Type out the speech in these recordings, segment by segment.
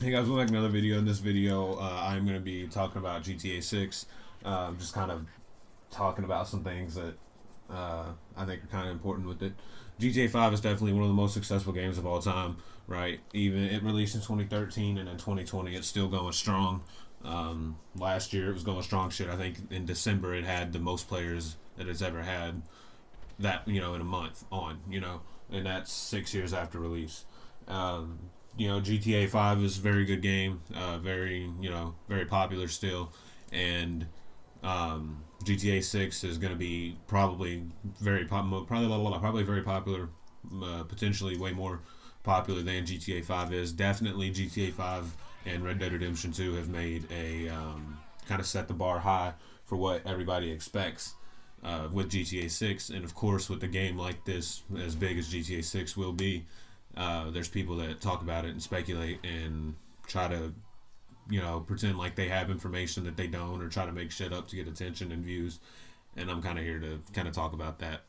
Hey guys, welcome back to another video. In this video, I'm going to be talking about GTA 6. Just kind of talking about some things that I think are kind of important with it. GTA 5 is definitely one of the most successful games of all time, right? Even it released in 2013 and in 2020, it's still going strong. Last year, it was going strong shit. I think in December, it had the most players that it's ever had that, in a month and that's 6 years after release. GTA 5 is a very good game, very popular still, and GTA 6 is going to be probably very popular, potentially way more popular than GTA 5 is. Definitely GTA 5 and Red Dead Redemption 2 have made a kind of set the bar high for what everybody expects with GTA 6, and of course with a game like this, as big as GTA 6 will be. There's people that talk about it and speculate and try to, pretend like they have information that they don't, or try to make shit up to get attention and views. And I'm kind of here to kind of talk about that.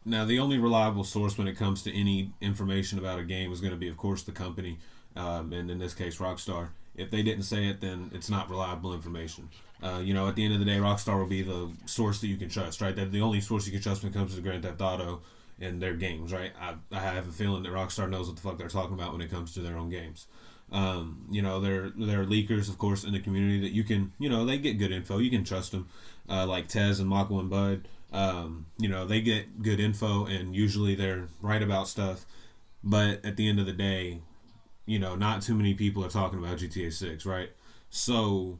Now, the only reliable source when it comes to any information about a game is going to be, of course, the company, and in this case, Rockstar. If they didn't say it, then it's not reliable information. At the end of the day, Rockstar will be the source that you can trust, right? They're the only source you can trust when it comes to Grand Theft Auto and their games, right? I have a feeling that Rockstar knows what the fuck they're talking about when it comes to their own games. There are leakers, of course, in the community that you can, they get good info. You can trust them, like Tez and Mako and Bud. They get good info, and usually they're right about stuff. But at the end of the day, not too many people are talking about GTA 6, right? So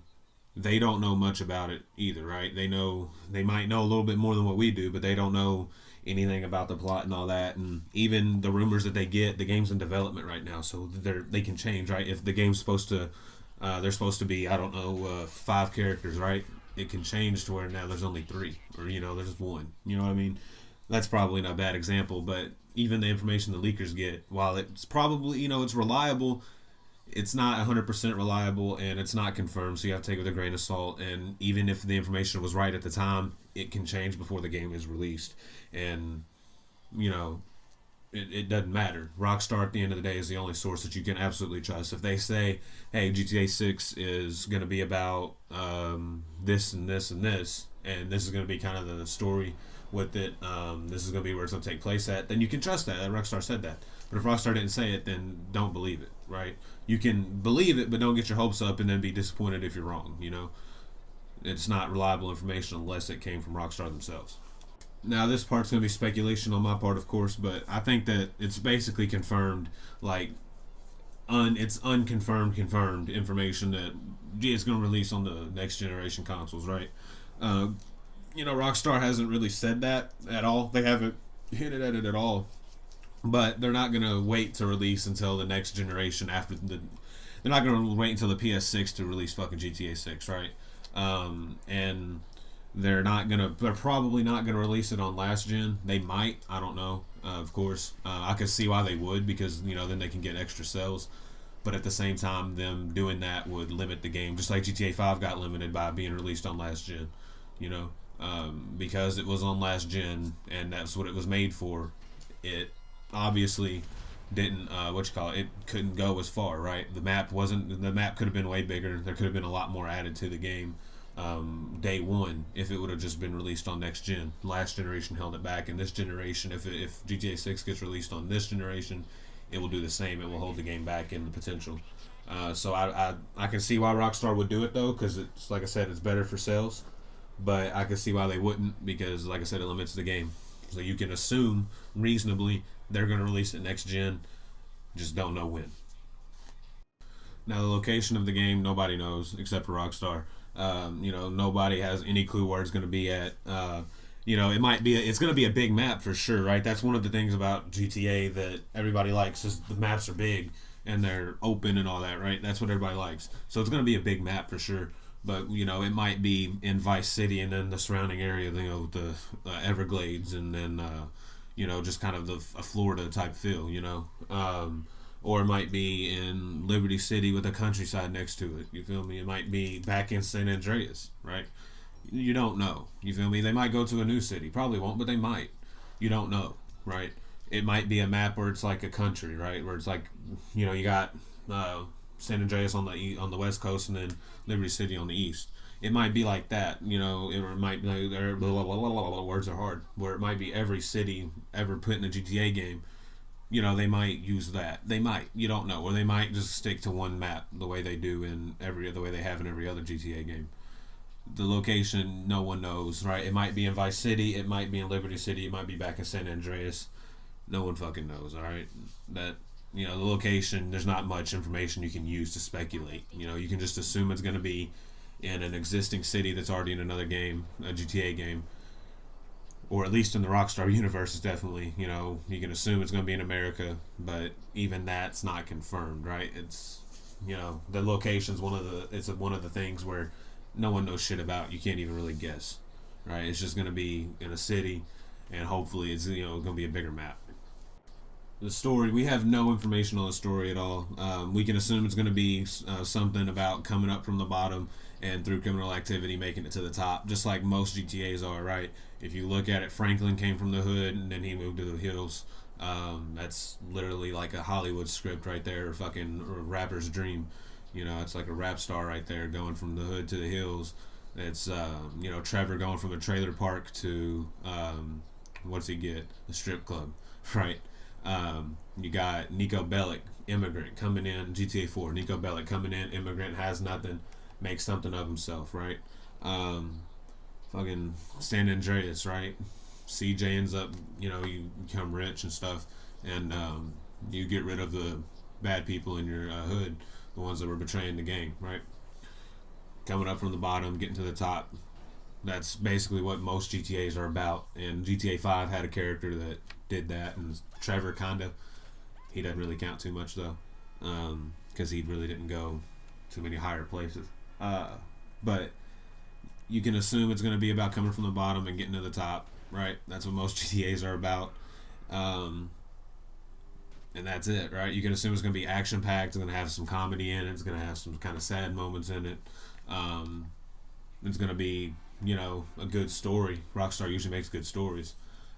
they don't know much about it either, right? They might know a little bit more than what we do, but they don't know anything about the plot and all that. And even the rumors that they get, the game's in development right now, so they can change, right? If the game's supposed to, they're supposed to be, I don't know, 5 characters, right? It can change to where now there's only 3, or there's 1. You know what I mean? That's probably not a bad example, but even the information the leakers get, while it's probably, it's reliable, it's not 100% reliable, and it's not confirmed, so you have to take it with a grain of salt. And even if the information was right at the time, it can change before the game is released. And it doesn't matter. Rockstar at the end of the day is the only source that you can absolutely trust. If they say, hey, GTA 6 is going to be about this and this and this, and this is going to be kind of the story with it, this is going to be where it's going to take place at, then you can trust that. Rockstar said that. But if Rockstar didn't say it, then don't believe it, right? You can believe it, but don't get your hopes up and then be disappointed if you're wrong, It's not reliable information unless it came from Rockstar themselves. Now, this part's going to be speculation on my part, of course, but I think that it's basically confirmed, like, it's unconfirmed, confirmed information that it's going to release on the next generation consoles, right? Rockstar hasn't really said that at all. They haven't hinted at it at all. But they're not going to wait to release until the next generation they're not going to wait until the PS6 to release fucking GTA 6, right? And they're probably not gonna release it on last gen. They might, I don't know. Of course, I could see why they would, because then they can get extra sales. But at the same time, them doing that would limit the game, just like GTA 5 got limited by being released on last gen. Because it was on last gen and that's what it was made for. It obviously didn't it couldn't go as far, right? The map could have been way bigger. There could have been a lot more added to the game day one if it would have just been released on next gen. Last generation held it back, and this generation, if GTA 6 gets released on this generation, it will do the same. It will hold the game back in the potential. So I can see why Rockstar would do it, though, because it's, like I said, it's better for sales. But I can see why they wouldn't, because, like I said, it limits the game. So you can assume reasonably they're going to release it next gen, just don't know when. Now, the location of the game, nobody knows except for Rockstar. Nobody has any clue where it's going to be at. It's going to be a big map for sure, right? That's one of the things about GTA that everybody likes, is the maps are big and they're open and all that, right? That's what everybody likes. So it's going to be a big map for sure. But it might be in Vice City and then the surrounding area, the Everglades, and then just kind of a Florida type feel, or it might be in Liberty City with a countryside next to it. You feel me? It might be back in San Andreas, right? You don't know. You feel me? They might go to a new city. Probably won't, but they might. You don't know, right? It might be a map where it's like a country, right? Where it's like, you got San Andreas on the west coast, and then Liberty City on the east. It might be like that, It might be blah, blah, blah, blah, blah, words are hard. Where it might be every city ever put in a GTA game. They might use that. They might. You don't know, or they might just stick to one map the way they do the way they have in every other GTA game. The location, no one knows, right? It might be in Vice City, it might be in Liberty City, it might be back in San Andreas. No one fucking knows, all right? That the location, there's not much information you can use to speculate. You can just assume it's going to be in an existing city that's already in another game, a GTA game, or at least in the Rockstar universe. Is definitely, you can assume it's going to be in America, but even that's not confirmed, right? It's the location's one of the things where no one knows shit about. You can't even really guess, right? It's just going to be in a city, and hopefully it's going to be a bigger map. The story, we have no information on the story at all. We can assume it's going to be something about coming up from the bottom and through criminal activity making it to the top, just like most GTAs are, right? If you look at it, Franklin came from the hood and then he moved to the hills. That's literally like a Hollywood script right there, fucking rapper's dream. It's like a rap star right there going from the hood to the hills. It's Trevor going from a trailer park to what's he get? The strip club, right? You got Nico Bellic, immigrant, coming in, GTA 4. Nico Bellic coming in, immigrant, has nothing, makes something of himself, right? Fucking San Andreas, right? CJ ends up, you become rich and stuff, and you get rid of the bad people in your hood, the ones that were betraying the gang, right? Coming up from the bottom, getting to the top. That's basically what most GTAs are about. And GTA 5 had a character that did that, and Trevor kinda. He doesn't really count too much though, because he really didn't go too many higher places. But you can assume it's going to be about coming from the bottom and getting to the top, right? That's what most GTAs are about. And that's it, right? You can assume it's going to be action packed. It's going to have some comedy in it. It's going to have some kind of sad moments in it. It's going to be, a good story. Rockstar usually makes good stories.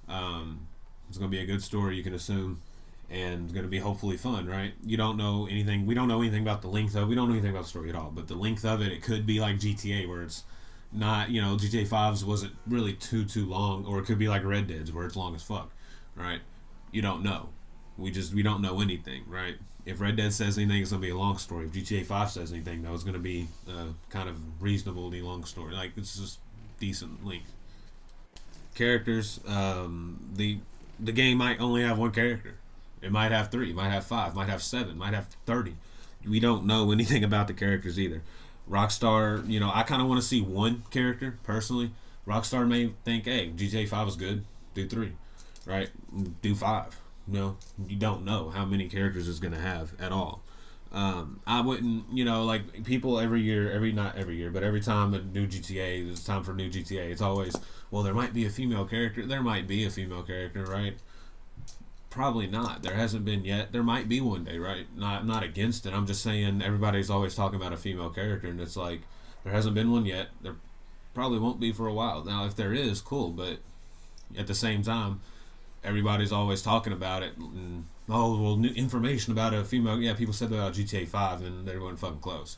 It's going to be a good story, you can assume, and it's going to be hopefully fun, right? You don't know anything. We don't know anything about the length of it. We don't know anything about the story at all. But the length of it, it could be like GTA, where it's not, GTA 5's wasn't really too long, or it could be like Red Dead's, where it's long as fuck, right? You don't know. We don't know anything, right? If Red Dead says anything, it's gonna be a long story. If GTA 5 says anything, though, it's gonna be a kind of reasonably long story. Like, it's just decent length. Characters, the game might only have one character. It might have 3, might have 5, might have 7, might have 30. We don't know anything about the characters either. Rockstar, I kind of want to see one character personally. Rockstar may think, hey, GTA 5 is good, do 3, right? Do 5. You don't know how many characters it's going to have at all. I wouldn't, like people not every year, but every time a new GTA, it's time for a new GTA, it's always, well, there might be a female character. There might be a female character, right? Probably not. There hasn't been yet. There might be one day, right? I'm not against it. I'm just saying everybody's always talking about a female character, and it's like, there hasn't been one yet. There probably won't be for a while. Now, if there is, cool, but at the same time, everybody's always talking about it. And, new information about a female. Yeah, people said that about GTA 5, and they weren't fucking close.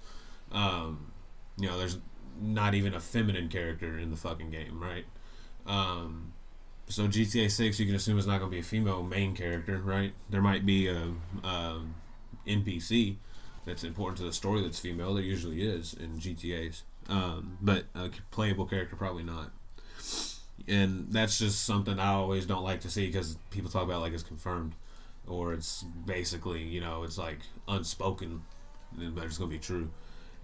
There's not even a feminine character in the fucking game, right? So GTA 6, you can assume it's not going to be a female main character, right? There might be a NPC that's important to the story that's female. There usually is in GTAs. But a playable character, probably not. And that's just something I always don't like to see, because people talk about like it's confirmed, or it's basically, it's like unspoken, but it's going to be true.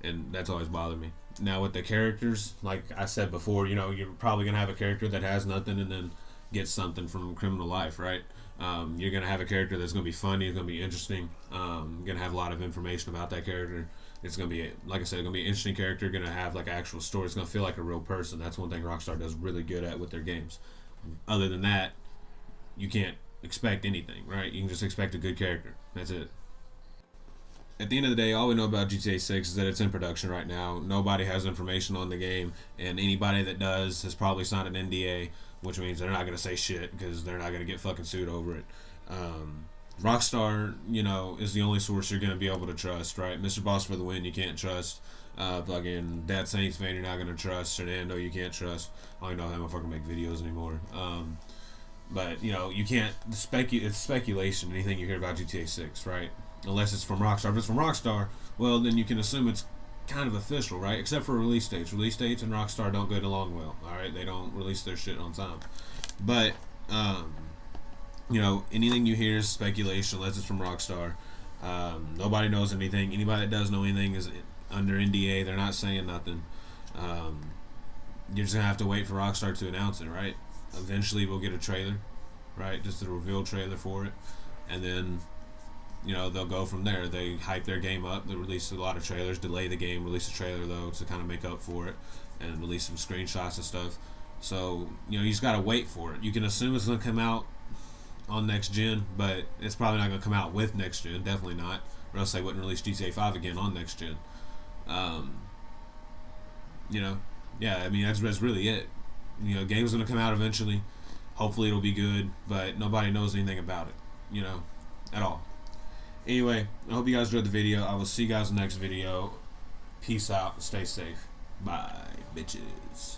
And that's always bothered me. Now with the characters, like I said before, you're probably going to have a character that has nothing and then gets something from Criminal Life, right? You're going to have a character that's going to be funny, it's going to be interesting, going to have a lot of information about that character. It's going to be, like I said, going to be an interesting character, going to have like an actual story. It's going to feel like a real person. That's one thing Rockstar does really good at with their games. Other than that, you can't expect anything, right? You can just expect a good character. That's it. At the end of the day, all we know about GTA 6 is that it's in production right now. Nobody has information on the game, and anybody that does has probably signed an NDA, which means they're not going to say shit, because they're not going to get fucking sued over it. Rockstar, you know, is the only source you're going to be able to trust, right? Mr. Boss for the win, you can't trust. Fucking Dad Saints fan, you're not going to trust. Fernando, you can't trust. I don't even know how motherfucker make videos anymore. But, you know, you can't. It's speculation, anything you hear about GTA 6, right? Unless it's from Rockstar. If it's from Rockstar, well, then you can assume it's kind of official, right? Except for release dates. Release dates and Rockstar don't get along well, alright? They don't release their shit on time. But, you know, anything you hear is speculation unless it's from Rockstar. Nobody knows anything. Anybody that does know anything is under NDA. They're not saying nothing. You're just going to have to wait for Rockstar to announce it, right? Eventually we'll get a trailer, right? Just a reveal trailer for it. And then, you know, they'll go from there. They hype their game up. They release a lot of trailers, delay the game, release a trailer, though, to kind of make up for it, and release some screenshots and stuff. So, you know, you just got to wait for it. You can assume it's going to come out on next gen, but it's probably not going to come out with next gen. Definitely not. Or else they wouldn't release GTA 5 again on next gen. You know, yeah, I mean, that's really it. You know, game's going to come out eventually. Hopefully it'll be good, but nobody knows anything about it, you know, at all. Anyway, I hope you guys enjoyed the video. I will see you guys in the next video. Peace out. Stay safe. Bye, bitches.